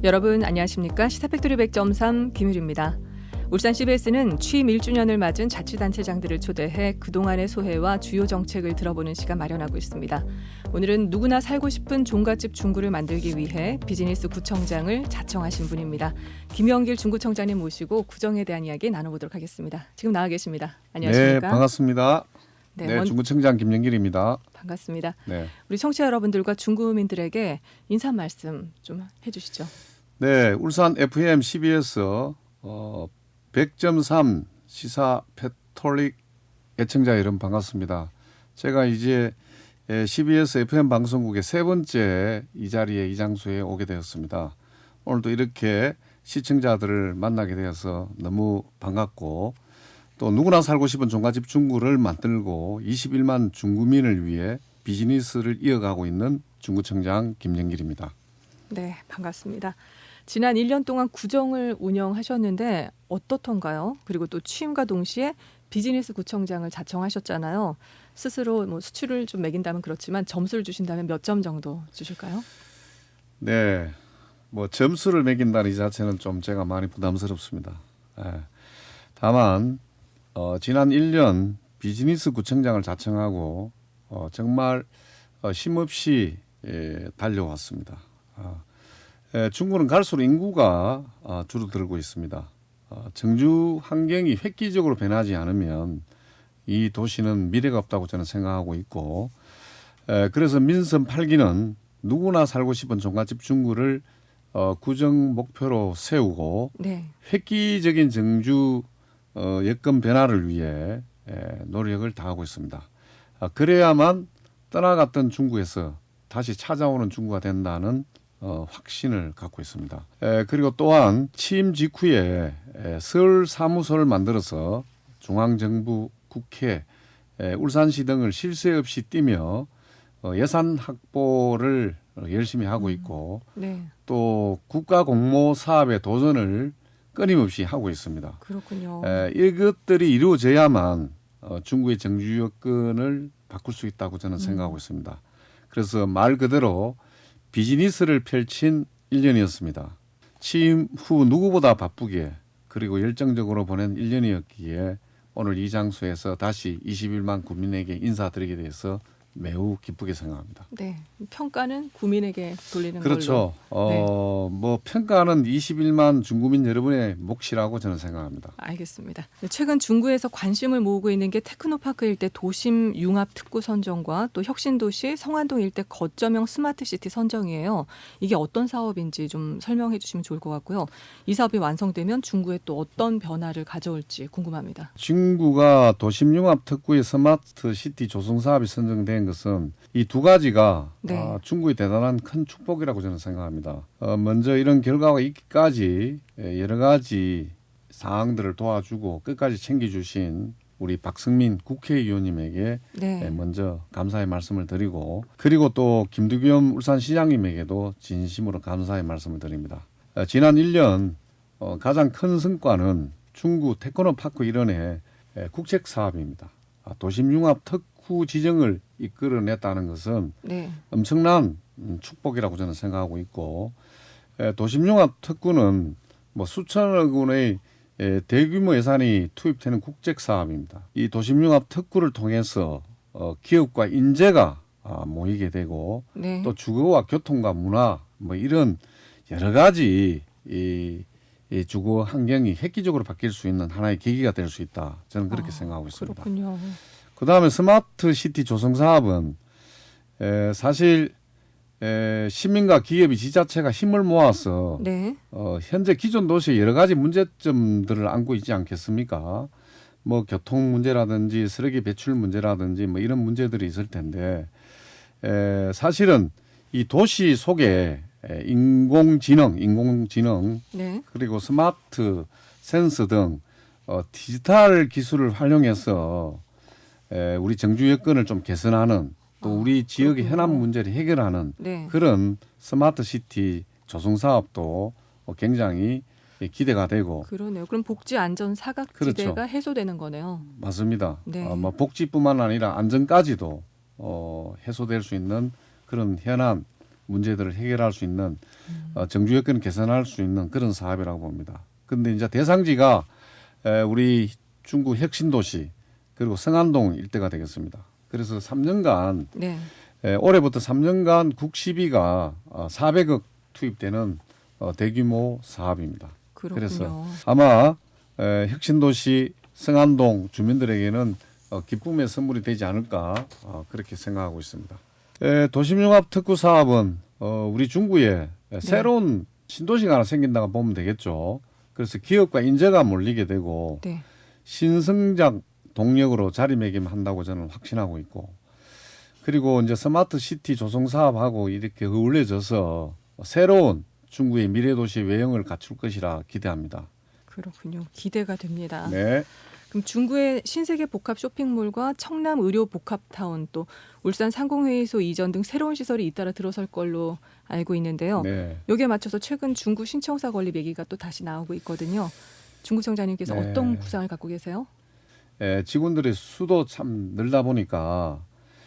여러분 안녕하십니까? 시사팩토리 100.3 김유리입니다. 울산 CBS는 취임 1주년을 맞은 자치단체장들을 초대해 그동안의 소회와 주요 정책을 들어보는 시간 마련하고 있습니다. 오늘은 누구나 살고 싶은 종갓집 중구를 만들기 위해 비즈니스 구청장을 자청하신 분입니다. 김영길 중구청장님 모시고 구정에 대한 이야기 나눠보도록 하겠습니다. 지금 나와 계십니다. 안녕하십니까? 네, 반갑습니다. 네, 중구청장 김영길입니다. 반갑습니다. 네. 우리 청취자 여러분들과 중구민들에게 인사 말씀 좀 해주시죠. 네, 울산 FM CBS 100.3 시사 패톨릭 애청자 여러분 반갑습니다. 제가 이제 CBS FM 방송국의 세 번째 이 자리에 이 장소에 오게 되었습니다. 오늘도 이렇게 시청자들을 만나게 되어서 너무 반갑고 또 누구나 살고 싶은 종갓집 중구를 만들고 21만 중구민을 위해 비즈니스를 이어가고 있는 중구청장 김영길입니다. 네, 반갑습니다. 지난 1년 동안 구정을 운영하셨는데 어떻던가요? 그리고 또 취임과 동시에 비즈니스 구청장을 자청하셨잖아요. 스스로 수출을 좀 매긴다면 그렇지만 점수를 주신다면 몇 점 정도 주실까요? 네, 점수를 매긴다는 이 자체는 좀 제가 많이 부담스럽습니다. 다만 지난 1년 비즈니스 구청장을 자청하고 정말 쉼없이 달려왔습니다. 중구는 갈수록 인구가 줄어들고 있습니다. 정주 환경이 획기적으로 변하지 않으면 이 도시는 미래가 없다고 저는 생각하고 있고 그래서 민선 8기는 누구나 살고 싶은 종갓집 중구를 구정 목표로 세우고 네. 획기적인 정주 여건 변화를 위해 노력을 다하고 있습니다. 그래야만 떠나갔던 중구에서 다시 찾아오는 중구가 된다는 확신을 갖고 있습니다. 그리고 또한 취임 직후에 서울 사무소를 만들어서 중앙정부, 국회, 울산시 등을 쉴 새 없이 뛰며 예산 확보를 열심히 하고 있고 네. 또 국가 공모 사업의 도전을 끊임없이 하고 있습니다. 그렇군요. 이것들이 이루어져야만 중구의 정주 여건을 바꿀 수 있다고 저는 생각하고 있습니다. 그래서 말 그대로 비즈니스를 펼친 1년이었습니다. 취임 후 누구보다 바쁘게 그리고 열정적으로 보낸 1년이었기에 오늘 이 장소에서 다시 21만 국민에게 인사드리게 돼서 매우 기쁘게 생각합니다. 네, 평가는 구민에게 돌리는 그렇죠. 걸로. 평가는 21만 중구민 여러분의 몫이라고 저는 생각합니다. 알겠습니다. 최근 중구에서 관심을 모으고 있는 게 테크노파크 일대 도심 융합 특구 선정과 또 혁신도시 성안동 일대 거점형 스마트시티 선정이에요. 이게 어떤 사업인지 좀 설명해 주시면 좋을 것 같고요. 이 사업이 완성되면 중구에 또 어떤 변화를 가져올지 궁금합니다. 중구가 도심 융합 특구의 스마트시티 조성 사업이 선정된 것은 이 두 가지가 네. 중구의 대단한 큰 축복이라고 저는 생각합니다. 먼저 이런 결과가 있기까지 여러 가지 사항들을 도와주고 끝까지 챙겨주신 우리 박승민 국회의원님에게 네. 먼저 감사의 말씀을 드리고 그리고 또 김두겸 울산시장님에게도 진심으로 감사의 말씀을 드립니다. 지난 1년 가장 큰 성과는 중구 테크노파크 일원의 국책 사업입니다. 도심융합 특구 지정을 이끌어냈다는 것은 네. 엄청난 축복이라고 저는 생각하고 있고 도심융합 특구는 수천억 원의 대규모 예산이 투입되는 국책 사업입니다. 이 도심융합 특구를 통해서 기업과 인재가 모이게 되고 네. 또 주거와 교통과 문화 이런 여러 가지 이 주거 환경이 획기적으로 바뀔 수 있는 하나의 계기가 될 수 있다. 저는 그렇게 생각하고 있습니다. 그렇군요. 그다음에 스마트 시티 조성 사업은 사실 시민과 기업이 지자체가 힘을 모아서 네. 현재 기존 도시에 여러 가지 문제점들을 안고 있지 않겠습니까? 교통 문제라든지 쓰레기 배출 문제라든지 이런 문제들이 있을 텐데 사실은 이 도시 속에 인공지능 네. 그리고 스마트 센서 등 디지털 기술을 활용해서 우리 정주 여건을 좀 개선하는 또 우리 지역의 현안 문제를 해결하는 네. 그런 스마트 시티 조성 사업도 굉장히 기대가 되고 그러네요. 그럼 복지 안전 사각지대가 그렇죠. 해소되는 거네요. 맞습니다. 네. 복지뿐만 아니라 안전까지도 해소될 수 있는 그런 현안 문제들을 해결할 수 있는 정주 여건을 개선할 수 있는 그런 사업이라고 봅니다. 그런데 이제 대상지가 우리 중구 혁신도시 그리고 성안동 일대가 되겠습니다. 그래서 3년간 네. 올해부터 3년간 국시비가 400억 투입되는 대규모 사업입니다. 그렇군요. 그래서 아마 혁신도시 성안동 주민들에게는 기쁨의 선물이 되지 않을까 그렇게 생각하고 있습니다. 도심융합 특구 사업은 우리 중구에 새로운 신도시가 하나 생긴다고 보면 되겠죠. 그래서 기업과 인재가 몰리게 되고 네. 신성장 동력으로 자리매김한다고 저는 확신하고 있고, 그리고 이제 스마트 시티 조성 사업하고 이렇게 어울려져서 새로운 중구의 미래도시 외형을 갖출 것이라 기대합니다. 그렇군요. 기대가 됩니다. 네. 그럼 중구의 신세계 복합 쇼핑몰과 청남 의료 복합타운 또 울산 상공회의소 이전 등 새로운 시설이 잇따라 들어설 걸로 알고 있는데요. 네. 여기에 맞춰서 최근 중구 신청사 건립 얘기가 또 다시 나오고 있거든요. 중구청장님께서 네. 어떤 구상을 갖고 계세요? 직원들의 수도 참 늘다 보니까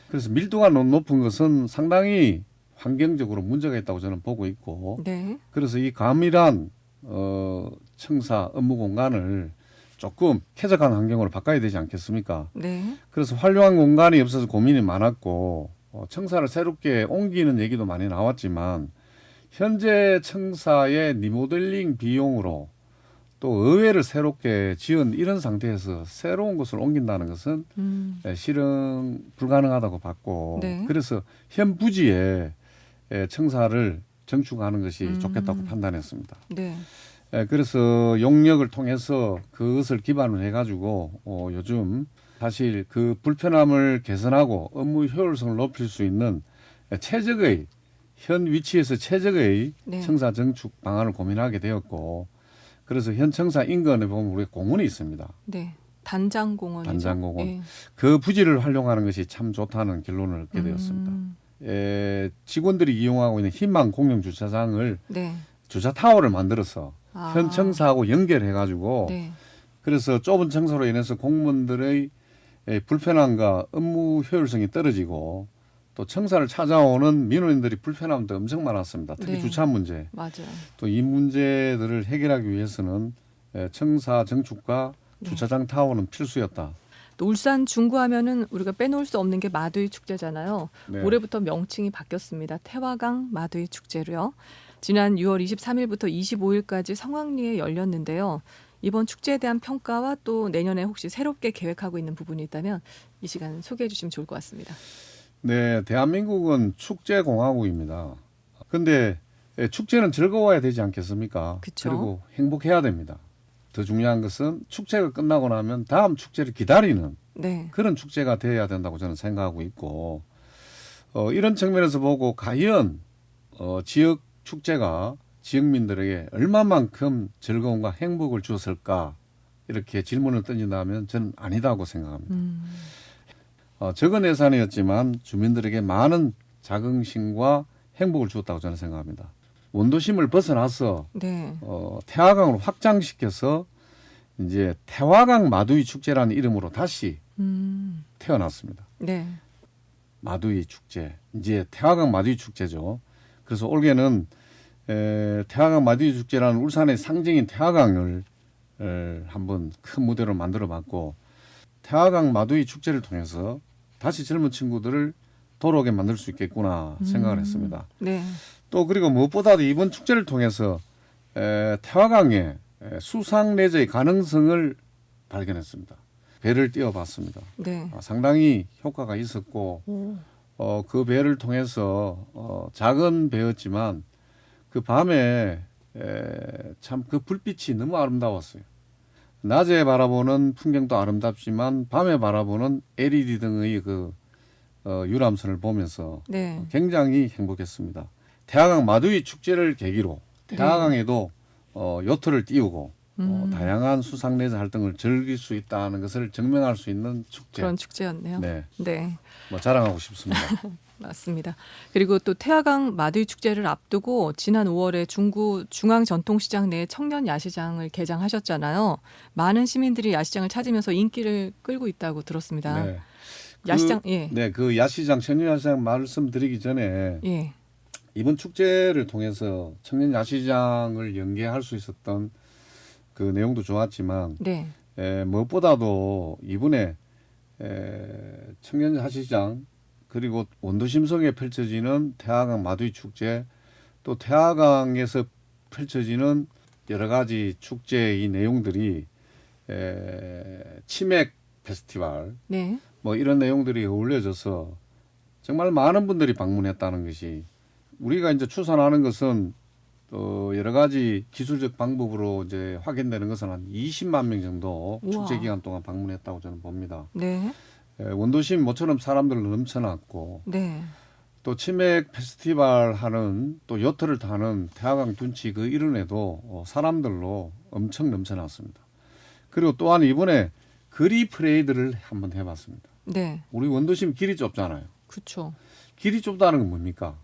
그래서 밀도가 높은 것은 상당히 환경적으로 문제가 있다고 저는 보고 있고, 네. 그래서 이 과밀한 청사 업무 공간을 조금 쾌적한 환경으로 바꿔야 되지 않겠습니까? 네. 그래서 활용한 공간이 없어서 고민이 많았고 청사를 새롭게 옮기는 얘기도 많이 나왔지만 현재 청사의 리모델링 비용으로 또 의회를 새롭게 지은 이런 상태에서 새로운 곳을 옮긴다는 것은 실행 불가능하다고 봤고, 네. 그래서 현 부지에 청사를 정축하는 것이 좋겠다고 판단했습니다. 네. 그래서 용역을 통해서 그것을 기반으로 해가지고 요즘 사실 그 불편함을 개선하고 업무 효율성을 높일 수 있는 최적의 현 위치에서 최적의 네. 청사 정축 방안을 고민하게 되었고, 그래서 현 청사 인근에 보면 우리 공원이 있습니다. 네. 단장공원이죠. 단장공원. 예. 그 부지를 활용하는 것이 참 좋다는 결론을 얻게 되었습니다. 직원들이 이용하고 있는 희망 공영 주차장을 네. 주차 타워를 만들어서 아. 현 청사하고 연결해가지고 네. 그래서 좁은 청사로 인해서 공무원들의 불편함과 업무 효율성이 떨어지고 또 청사를 찾아오는 민원인들이 불편함도 엄청 많았습니다. 특히 네. 주차 문제. 맞아요. 또 이 문제들을 해결하기 위해서는 청사 정축과 주차장 타워는 필수였다. 또 울산 중구하면은 우리가 빼놓을 수 없는 게 마두이 축제잖아요. 네. 올해부터 명칭이 바뀌었습니다. 태화강 마두이 축제로요. 지난 6월 23일부터 25일까지 성황리에 열렸는데요. 이번 축제에 대한 평가와 또 내년에 혹시 새롭게 계획하고 있는 부분이 있다면 이 시간 소개해 주시면 좋을 것 같습니다. 네, 대한민국은 축제 공화국입니다. 근데 축제는 즐거워야 되지 않겠습니까? 그쵸. 그리고 행복해야 됩니다. 더 중요한 것은 축제가 끝나고 나면 다음 축제를 기다리는 네. 그런 축제가 되어야 된다고 저는 생각하고 있고, 이런 측면에서 보고 과연 지역 축제가 지역민들에게 얼마만큼 즐거움과 행복을 주었을까 이렇게 질문을 던진다면 저는 아니다고 생각합니다. 적은 예산이었지만 주민들에게 많은 자긍심과 행복을 주었다고 저는 생각합니다. 원도심을 벗어나서 네. 태화강으로 확장시켜서 이제 태화강 마두이 축제라는 이름으로 다시 태어났습니다. 네. 마두이 축제, 이제 태화강 마두이 축제죠. 그래서 올해는 태화강 마두이 축제라는 울산의 상징인 태화강을 한번 큰 무대로 만들어봤고, 태화강 마두이 축제를 통해서 다시 젊은 친구들을 돌아오게 만들 수 있겠구나 생각을 했습니다. 네. 또 그리고 무엇보다도 이번 축제를 통해서 태화강의 수상 레저의 가능성을 발견했습니다. 배를 띄워봤습니다. 네. 상당히 효과가 있었고 그 배를 통해서 작은 배였지만 그 밤에 참 그 불빛이 너무 아름다웠어요. 낮에 바라보는 풍경도 아름답지만 밤에 바라보는 LED 등의 그 유람선을 보면서 네. 굉장히 행복했습니다. 태화강 마두이 축제를 계기로 태화강에도 요트를 띄우고 다양한 수상레저 활동을 즐길 수 있다는 것을 증명할 수 있는 축제. 그런 축제였네요. 네, 네. 뭐 자랑하고 싶습니다. 맞습니다. 그리고 또 태화강 마두이 축제를 앞두고 지난 5월에 중구 중앙전통시장 내 청년 야시장을 개장하셨잖아요. 많은 시민들이 야시장을 찾으면서 인기를 끌고 있다고 들었습니다. 네. 야시장, 예. 네, 그 야시장, 청년 야시장 말씀드리기 전에 예. 이번 축제를 통해서 청년 야시장을 연계할 수 있었던 그 내용도 좋았지만 네. 무엇보다도 이번에 청년 야시장 그리고 원도심성에 펼쳐지는 태화강 마두이 축제 또 태화강에서 펼쳐지는 여러 가지 축제의 내용들이 치맥 페스티벌 네. 뭐 이런 내용들이 어울려져서 정말 많은 분들이 방문했다는 것이 우리가 이제 추산하는 것은 여러 가지 기술적 방법으로 이제 확인되는 것은 한 20만 명 정도 우와. 축제 기간 동안 방문했다고 저는 봅니다. 네. 원도심 모처럼 사람들 넘쳐났고 네. 또 치맥 페스티벌 하는 또 요트를 타는 태화강 둔치 그 이른에도 사람들로 엄청 넘쳐났습니다. 그리고 또한 이번에 거리 프레이드를 한번 해봤습니다. 네. 우리 원도심 길이 좁잖아요. 그렇죠. 길이 좁다는 건 뭡니까?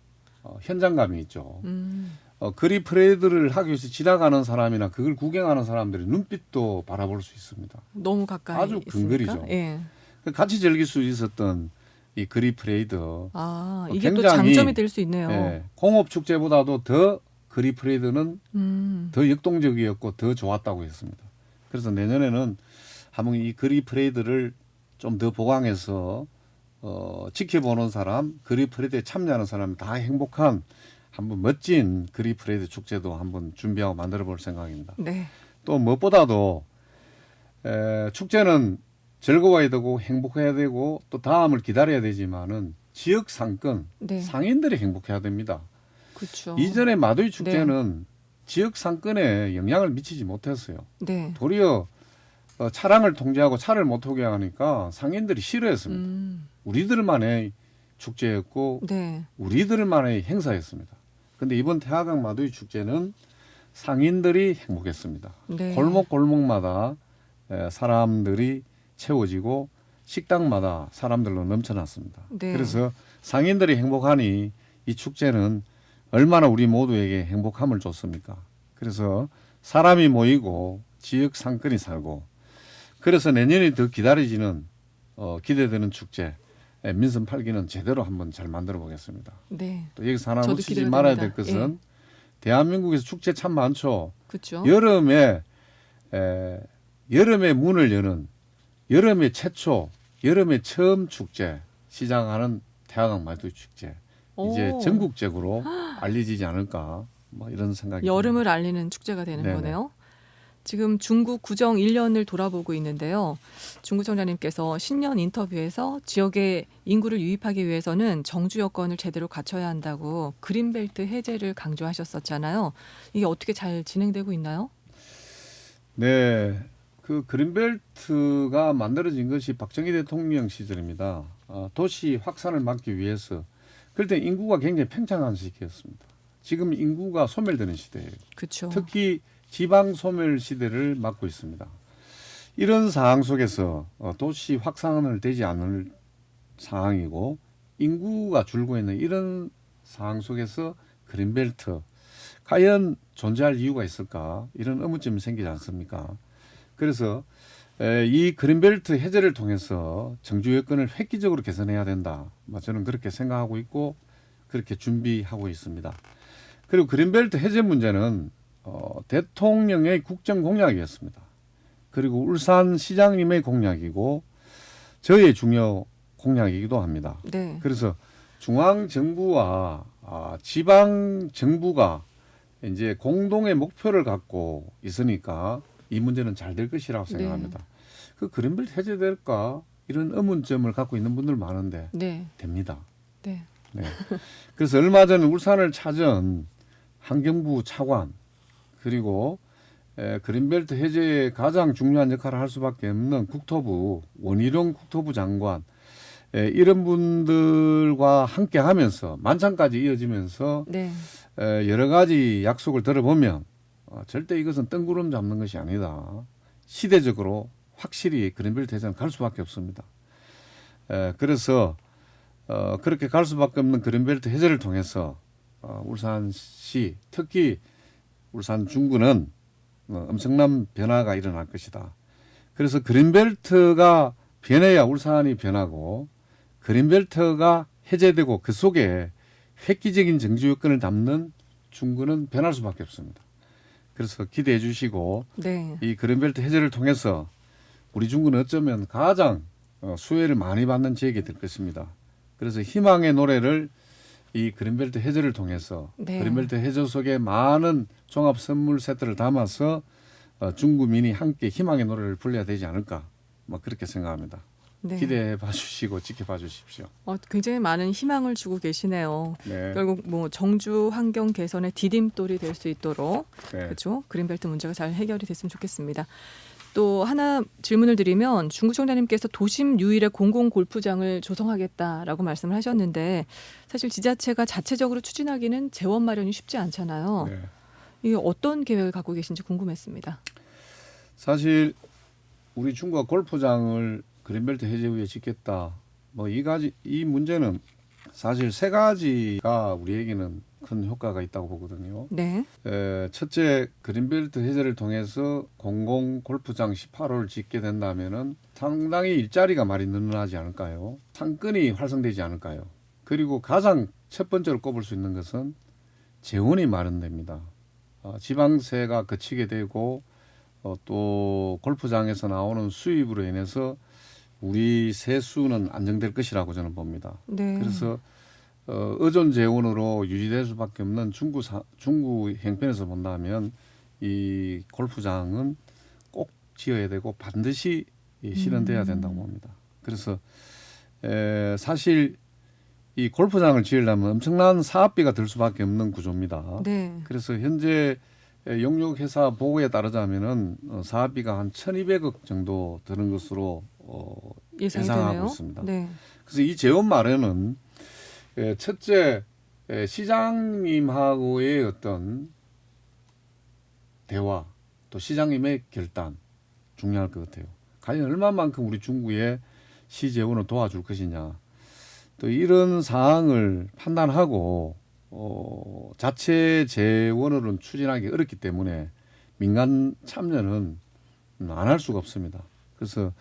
현장감이 있죠. 거리 프레이드를 하기 위해서 지나가는 사람이나 그걸 구경하는 사람들이 눈빛도 바라볼 수 있습니다. 너무 가까이 아주 있으니까. 근거리죠. 예. 같이 즐길 수 있었던 이 거리 프레이드. 아, 이게 또 굉장히, 장점이 될 수 있네요. 공업 축제보다도 더 거리 프레이드는 더 역동적이었고 더 좋았다고 했습니다. 그래서 내년에는 한번 이 거리 프레이드를 좀 더 보강해서 지켜보는 사람, 거리 프레이드에 참여하는 사람 다 행복한 한번 멋진 거리 프레이드 축제도 한번 준비하고 만들어 볼 생각입니다. 네. 또 무엇보다도 축제는 즐거워야 되고 행복해야 되고 또 다음을 기다려야 되지만은 지역 상권 네. 상인들이 행복해야 됩니다. 그렇죠. 이전에 마두이 축제는 지역 상권에 영향을 미치지 못했어요. 네. 도리어 차량을 통제하고 차를 못 오게 하니까 상인들이 싫어했습니다. 우리들만의 축제였고 네. 우리들만의 행사였습니다. 그런데 이번 태화강 마두이 축제는 상인들이 행복했습니다. 네. 골목골목마다 사람들이 채워지고 식당마다 사람들로 넘쳐났습니다. 네. 그래서 상인들이 행복하니 이 축제는 얼마나 우리 모두에게 행복함을 줬습니까? 그래서 사람이 모이고 지역 상권이 살고 그래서 내년이 더 기다려지는 기대되는 축제 민선 8기는 제대로 한번 잘 만들어 보겠습니다. 네. 또 여기서 하나 저도 놓치지 기대가 말아야 됩니다. 될 것은 대한민국에서 축제 참 많죠. 그렇죠. 여름에 문을 여는 여름에 최초 여름에 처음 축제 시작하는 태화강 마두이 축제 이제 오. 전국적으로 알려지지 않을까 뭐 이런 생각이 여름을 듭니다. 알리는 축제가 되는 네네. 거네요. 지금 중국 구정 1년을 돌아보고 있는데요. 중 구청장님께서 신년 인터뷰에서 지역의 인구를 유입하기 위해서는 정주 여건을 제대로 갖춰야 한다고 그린벨트 해제를 강조하셨었잖아요. 이게 어떻게 잘 진행되고 있나요? 네, 그 그린벨트가 만들어진 것이 박정희 대통령 시절입니다. 도시 확산을 막기 위해서 그럴 때 인구가 굉장히 팽창한 시기였습니다. 지금 인구가 소멸되는 시대예요. 그렇죠. 특히 지방 소멸 시대를 맞고 있습니다. 이런 상황 속에서 도시 확산을 되지 않을 상황이고 인구가 줄고 있는 이런 상황 속에서 그린벨트 과연 존재할 이유가 있을까 이런 의문점이 생기지 않습니까? 그래서 이 그린벨트 해제를 통해서 정주 여건을 획기적으로 개선해야 된다. 저는 그렇게 생각하고 있고 그렇게 준비하고 있습니다. 그리고 그린벨트 해제 문제는 대통령의 국정 공약이었습니다. 그리고 울산 시장님의 공약이고 저의 중요 공약이기도 합니다. 네. 그래서 중앙 정부와 지방 정부가 이제 공동의 목표를 갖고 있으니까 이 문제는 잘 될 것이라고 생각합니다. 그 그린벨트 해제될까 이런 의문점을 갖고 있는 분들 많은데 네. 됩니다. 네. 네. 그래서 얼마 전 울산을 찾은 환경부 차관 그리고 그린벨트 해제에 가장 중요한 역할을 할 수밖에 없는 국토부 원희룡 국토부 장관 이런 분들과 함께 하면서 만찬까지 이어지면서 네. 여러 가지 약속을 들어보면 절대 이것은 뜬구름 잡는 것이 아니다. 시대적으로 확실히 그린벨트 해제는 갈 수밖에 없습니다. 그래서 그렇게 갈 수밖에 없는 그린벨트 해제를 통해서 울산시 특히 울산 중구는 엄청난 변화가 일어날 것이다. 그래서 그린벨트가 변해야 울산이 변하고 그린벨트가 해제되고 그 속에 획기적인 정주 여건을 담는 중구는 변할 수밖에 없습니다. 그래서 기대해 주시고 네. 이 그린벨트 해제를 통해서 우리 중구는 어쩌면 가장 수혜를 많이 받는 지역이 될 것입니다. 그래서 희망의 노래를 이 그린벨트 해제를 통해서 네. 그린벨트 해제 속에 많은 종합 선물 세트를 담아서 중구민이 함께 희망의 노래를 불러야 되지 않을까 뭐 그렇게 생각합니다. 네. 기대해 봐주시고 지켜봐 주십시오. 굉장히 많은 희망을 주고 계시네요. 네. 결국 뭐 정주 환경 개선의 디딤돌이 될 수 있도록 네. 그렇죠. 그린벨트 문제가 잘 해결이 됐으면 좋겠습니다. 또 하나 질문을 드리면 중구청장님께서 도심 유일의 공공 골프장을 조성하겠다라고 말씀을 하셨는데 사실 지자체가 자체적으로 추진하기는 재원 마련이 쉽지 않잖아요. 네. 이게 어떤 계획을 갖고 계신지 궁금했습니다. 사실 우리 중구가 골프장을 그린벨트 해제 후에 짓겠다. 뭐 이 문제는 사실 세 가지가 우리에게는 큰 효과가 있다고 보거든요. 네. 첫째, 그린벨트 해제를 통해서 공공 골프장 18호를 짓게 된다면은 상당히 일자리가 많이 늘어나지 않을까요? 상권이 활성되지 않을까요? 그리고 가장 첫 번째로 꼽을 수 있는 것은 재원이 마련됩니다. 지방세가 그치게 되고 또 골프장에서 나오는 수입으로 인해서 우리 세수는 안정될 것이라고 저는 봅니다. 네. 그래서 의존 재원으로 유지될 수밖에 없는 중구 형편에서 본다면 이 골프장은 꼭 지어야 되고 반드시 실현돼야 된다고 봅니다. 그래서 사실 이 골프장을 지으려면 엄청난 사업비가 들 수밖에 없는 구조입니다. 네. 그래서 현재 용역회사 보고에 따르자면은 사업비가 한 1,200억 정도 드는 것으로 예상하고 되네요. 있습니다. 네. 그래서 이 재원 마련은 첫째 시장님하고의 어떤 대화 또 시장님의 결단 중요할 것 같아요. 과연 얼마만큼 우리 중구의 시 재원을 도와줄 것이냐. 또 이런 사항을 판단하고 자체 재원으로는 추진하기 어렵기 때문에 민간 참여는 안 할 수가 없습니다. 그래서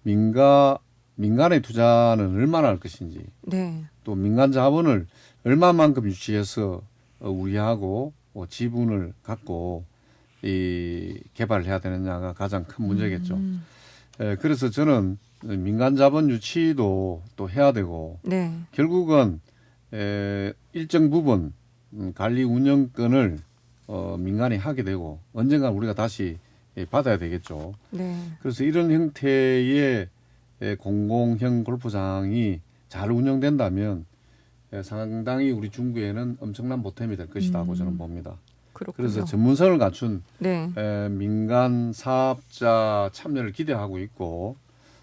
민간의 투자는 얼마나 할 것인지 네. 또 민간 자본을 얼마만큼 유치해서 우리하고 지분을 갖고 이 개발을 해야 되느냐가 가장 큰 문제겠죠. 그래서 저는 민간 자본 유치도 또 해야 되고 네. 결국은 일정 부분 관리 운영권을 민간이 하게 되고 언젠가 우리가 다시 받아야 되겠죠. 네. 그래서 이런 형태의 공공형 골프장이 잘 운영된다면 상당히 우리 중구에는 엄청난 보탬이 될 것이라고 저는 봅니다. 그렇군요. 그래서 전문성을 갖춘 네. 민간 사업자 참여를 기대하고 있고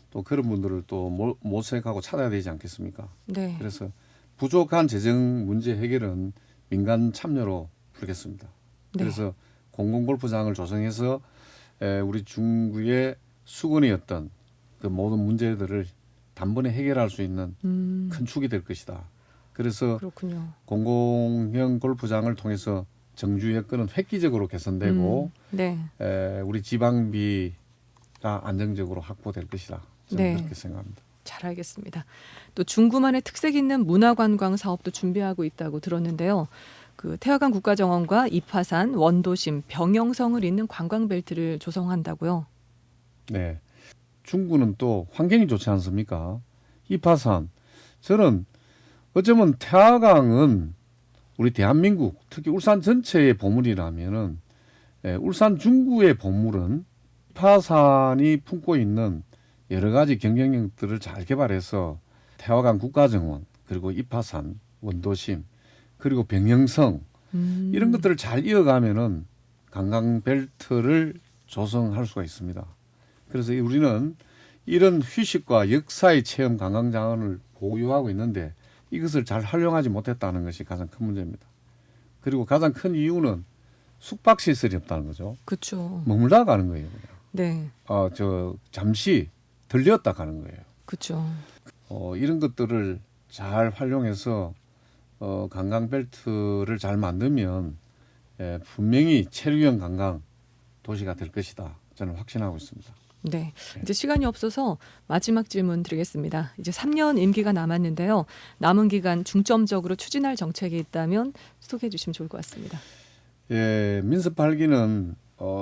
또 그런 분들을 또 모색하고 찾아야 되지 않겠습니까? 네. 그래서 부족한 재정 문제 해결은 민간 참여로 풀겠습니다. 네. 그래서 공공골프장을 조성해서 우리 중구의 수건이었던 그 모든 문제들을 단번에 해결할 수 있는 큰 축이 될 것이다. 그래서 그렇군요. 공공형 골프장을 통해서 정주 여건은 획기적으로 개선되고 네. 우리 지방비가 안정적으로 확보될 것이다. 저는 네. 그렇게 생각합니다. 잘 알겠습니다. 또 중구만의 특색 있는 문화관광 사업도 준비하고 있다고 들었는데요. 그 태화강 국가정원과 이파산, 원도심, 병영성을 잇는 관광벨트를 조성한다고요. 네. 중구는 또 환경이 좋지 않습니까? 이파산. 저는 어쩌면 태화강은 우리 대한민국, 특히 울산 전체의 보물이라면은 울산 중구의 보물은 이파산이 품고 있는 여러 가지 경쟁력들을 잘 개발해서 태화강 국가정원, 그리고 이파산, 원도심, 그리고 병영성 이런 것들을 잘 이어가면은 관광벨트를 조성할 수가 있습니다. 그래서 우리는 이런 휴식과 역사의 체험 관광자원을 보유하고 있는데 이것을 잘 활용하지 못했다는 것이 가장 큰 문제입니다. 그리고 가장 큰 이유는 숙박시설이 없다는 거죠. 그렇죠. 머물다 가는 거예요. 그냥. 네. 잠시 들렸다 가는 거예요. 그렇죠. 이런 것들을 잘 활용해서 관광벨트를 잘 만들면 분명히 체류형 관광 도시가 될 것이다. 저는 확신하고 있습니다. 네, 이제 시간이 없어서 마지막 질문 드리겠습니다. 이제 3년 임기가 남았는데요. 남은 기간 중점적으로 추진할 정책이 있다면 소개해 주시면 좋을 것 같습니다. 예, 민습 8기는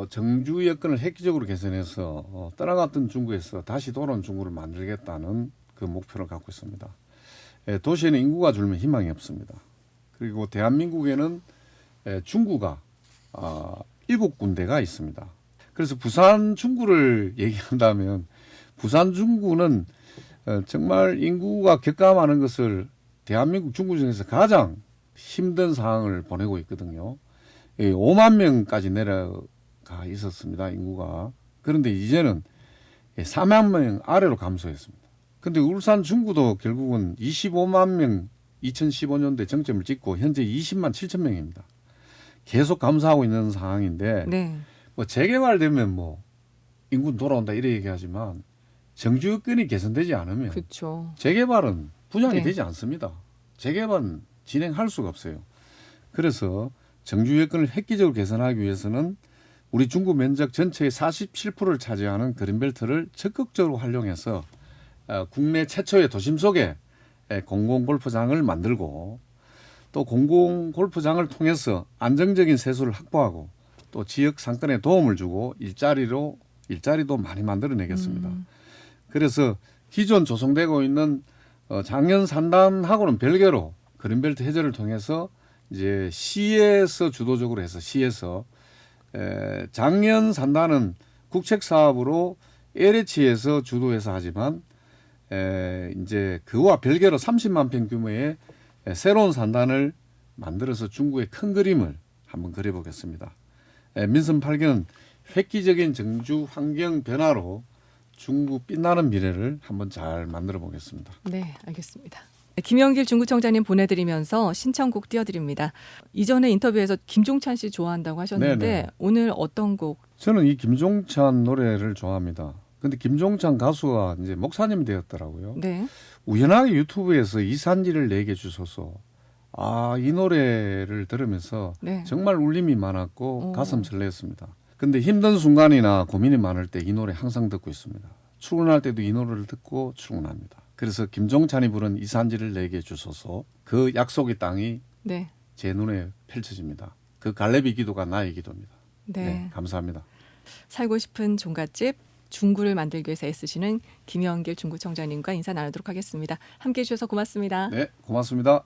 정주 여건을 획기적으로 개선해서 떠나갔던 중구에서 다시 돌아온 중구를 만들겠다는 그 목표를 갖고 있습니다. 예, 도시에는 인구가 줄면 희망이 없습니다. 그리고 대한민국에는 중구가 7군데가 있습니다. 그래서 부산 중구를 얘기한다면 부산 중구는 정말 인구가 격감하는 것을 대한민국 중구 중에서 가장 힘든 상황을 보내고 있거든요. 5만 명까지 내려가 있었습니다. 인구가. 그런데 이제는 4만 명 아래로 감소했습니다. 그런데 울산 중구도 결국은 25만 명 2015년도에 정점을 찍고 현재 20만 7천 명입니다. 계속 감소하고 있는 상황인데 네. 뭐 재개발되면 뭐 인구 돌아온다 이렇게 얘기하지만 정주 여건이 개선되지 않으면 그렇죠. 재개발은 부양이 네. 되지 않습니다. 재개발은 진행할 수가 없어요. 그래서 정주 여건을 획기적으로 개선하기 위해서는 우리 중구 면적 전체의 47%를 차지하는 그린벨트를 적극적으로 활용해서 국내 최초의 도심 속에 공공골프장을 만들고 또 공공골프장을 통해서 안정적인 세수를 확보하고 또 지역 상권에 도움을 주고 일자리도 많이 만들어내겠습니다. 그래서 기존 조성되고 있는 장년 산단하고는 별개로 그린벨트 해제를 통해서 이제 시에서 주도적으로 해서 시에서 장년 산단은 국책 사업으로 LH에서 주도해서 하지만 이제 그와 별개로 30만 평 규모의 새로운 산단을 만들어서 중구의 큰 그림을 한번 그려보겠습니다. 민선 8기는 획기적인 정주 환경 변화로 중구 빛나는 미래를 한번 잘 만들어 보겠습니다. 네, 알겠습니다. 김영길 중구청장님 보내드리면서 신청곡 띄워드립니다. 이전에 인터뷰에서 김종찬 씨 좋아한다고 하셨는데 네네. 오늘 어떤 곡? 저는 이 김종찬 노래를 좋아합니다. 근데 김종찬 가수가 이제 목사님이 되었더라고요. 네. 우연하게 유튜브에서 이산지를 내게 주소서. 이 노래를 들으면서 네. 정말 울림이 많았고 오. 가슴 설레었습니다. 근데 힘든 순간이나 고민이 많을 때 이 노래 항상 듣고 있습니다. 출근할 때도 이 노래를 듣고 출근합니다. 그래서 김종찬이 부른 이산지를 내게 주소서. 그 약속의 땅이 네. 제 눈에 펼쳐집니다. 그 갈래비 기도가 나의 기도입니다. 네. 감사합니다. 살고 싶은 종갓집 중구를 만들기 위해서 애쓰시는 김영길 중구청장님과 인사 나누도록 하겠습니다. 함께해 주셔서 고맙습니다. 네, 고맙습니다.